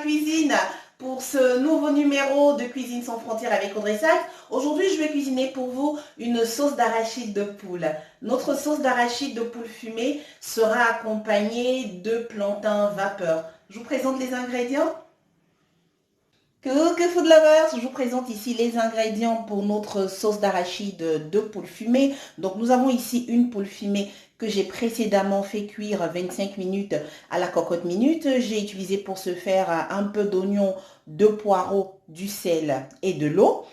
cuisine pour ce nouveau numéro de Cuisine sans frontières avec Audrey Sachs. Aujourd'hui, je vais cuisiner pour vous une sauce d'arachide de poule. Notre sauce d'arachide de poule fumée sera accompagnée de plantain vapeur. Je vous présente les ingrédients. Coucou Food Lovers, je vous présente ici les ingrédients pour notre sauce d'arachide de poule fumée. Donc nous avons ici une poule fumée que j'ai précédemment fait cuire 25 minutes à la cocotte minute. J'ai utilisé pour ce faire un peu d'oignon, de poireaux, du sel et de l'eau.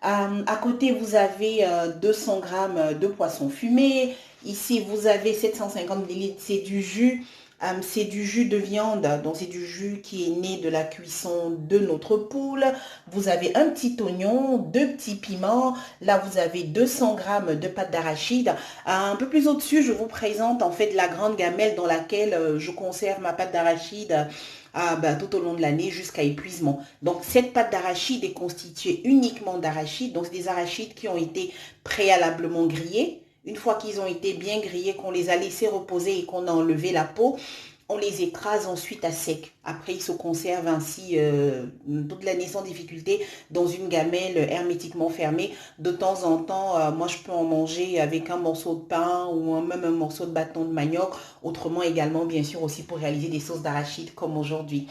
À côté, vous avez 200 g de poisson fumé. Ici, vous avez 750 ml, c'est du jus. C'est du jus de viande, donc c'est du jus qui est né de la cuisson de notre poule. Vous avez un petit oignon, 2 petits piments. Là, vous avez 200 g de pâte d'arachide. Un peu plus au-dessus, je vous présente en fait la grande gamelle dans laquelle je conserve ma pâte d'arachide tout au long de l'année jusqu'à épuisement. Donc, cette pâte d'arachide est constituée uniquement d'arachide. Donc, c'est des arachides qui ont été préalablement grillés. Une fois qu'ils ont été bien grillés, qu'on les a laissés reposer et qu'on a enlevé la peau, on les écrase ensuite à sec. Après, ils se conservent ainsi toute l'année sans difficulté dans une gamelle hermétiquement fermée. De temps en temps, moi, je peux en manger avec un morceau de pain ou même un morceau de bâton de manioc. Autrement, également, bien sûr, aussi pour réaliser des sauces d'arachide comme aujourd'hui.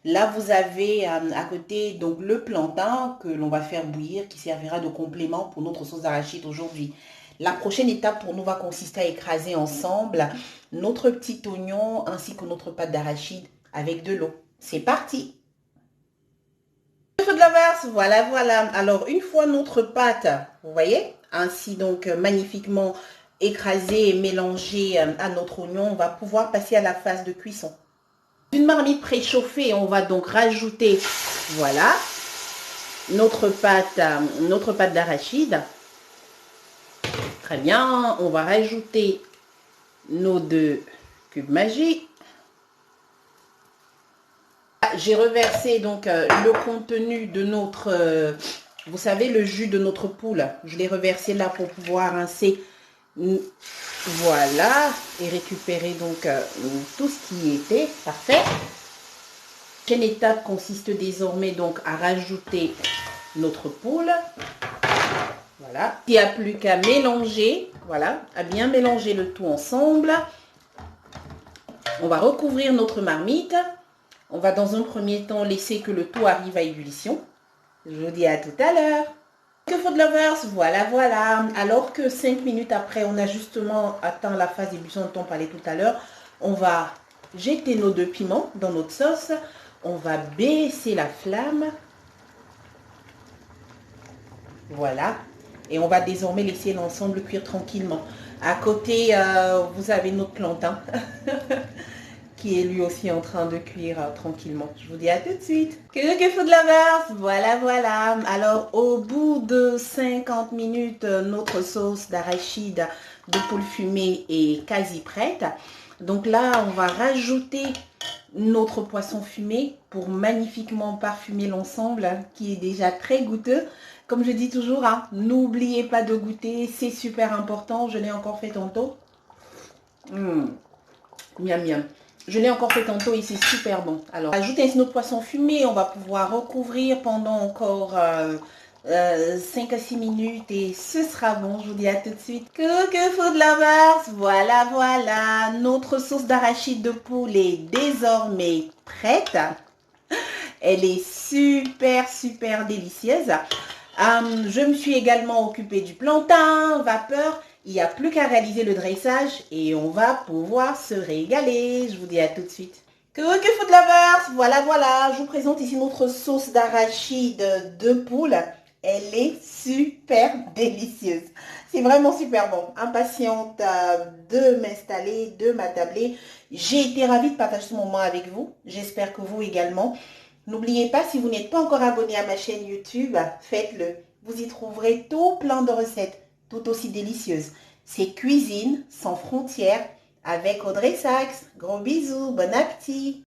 Là, vous avez à côté donc le plantain que l'on va faire bouillir qui servira de complément pour notre sauce d'arachide aujourd'hui. La prochaine étape pour nous va consister à écraser ensemble notre petit oignon ainsi que notre pâte d'arachide avec de l'eau. C'est parti! Food lovers, voilà. Alors, une fois notre pâte, vous voyez, ainsi donc magnifiquement écrasée et mélangée à notre oignon, on va pouvoir passer à la phase de cuisson. Une marmite préchauffée, on va donc rajouter, voilà, notre pâte d'arachide. Très bien, on va rajouter nos 2 cubes magiques. J'ai reversé donc le contenu de notre, vous savez, le jus de notre poule. Je l'ai reversé là pour pouvoir rincer, voilà, et récupérer donc tout ce qui était parfait. La prochaine étape consiste désormais donc à rajouter notre poule. Voilà, il n'y a plus qu'à mélanger, voilà, à bien mélanger le tout ensemble. On va recouvrir notre marmite. On va dans un premier temps laisser que le tout arrive à ébullition. Je vous dis à tout à l'heure. Que Food Lovers, voilà. Alors que 5 minutes après, on a justement atteint la phase d'ébullition dont on parlait tout à l'heure, on va jeter nos 2 piments dans notre sauce. On va baisser la flamme. Voilà. Et on va désormais laisser l'ensemble cuire tranquillement. À côté, vous avez notre plantain qui est lui aussi en train de cuire tranquillement. Je vous dis à tout de suite. Que Food Lovers, voilà. Alors, au bout de 50 minutes, notre sauce d'arachide de poule fumée est quasi prête. Donc là, on va rajouter notre poisson fumé pour magnifiquement parfumer l'ensemble qui est déjà très goûteux. Comme je dis toujours, n'oubliez pas de goûter, c'est super important. Je l'ai encore fait tantôt. Miam. Je l'ai encore fait tantôt et c'est super bon. Alors, ajoutez ainsi notre poisson fumé. On va pouvoir recouvrir pendant encore 5 à 6 minutes et ce sera bon. Je vous dis à tout de suite. Coucou Food Lovers, voilà. Notre sauce d'arachide de poule est désormais prête. Elle est super délicieuse. Je me suis également occupée du plantain vapeur. Il n'y a plus qu'à réaliser le dressage et on va pouvoir se régaler. Je vous dis à tout de suite. Coucou Food Lovers, voilà. Je vous présente ici notre sauce d'arachide de poule. Elle est super délicieuse. C'est vraiment super bon. Impatiente de m'installer, de m'attabler. J'ai été ravie de partager ce moment avec vous. J'espère que vous également. N'oubliez pas, si vous n'êtes pas encore abonné à ma chaîne YouTube, faites-le. Vous y trouverez tout plein de recettes, tout aussi délicieuses. C'est Cuisine sans frontières avec Audrey Sachs. Gros bisous, bon appétit.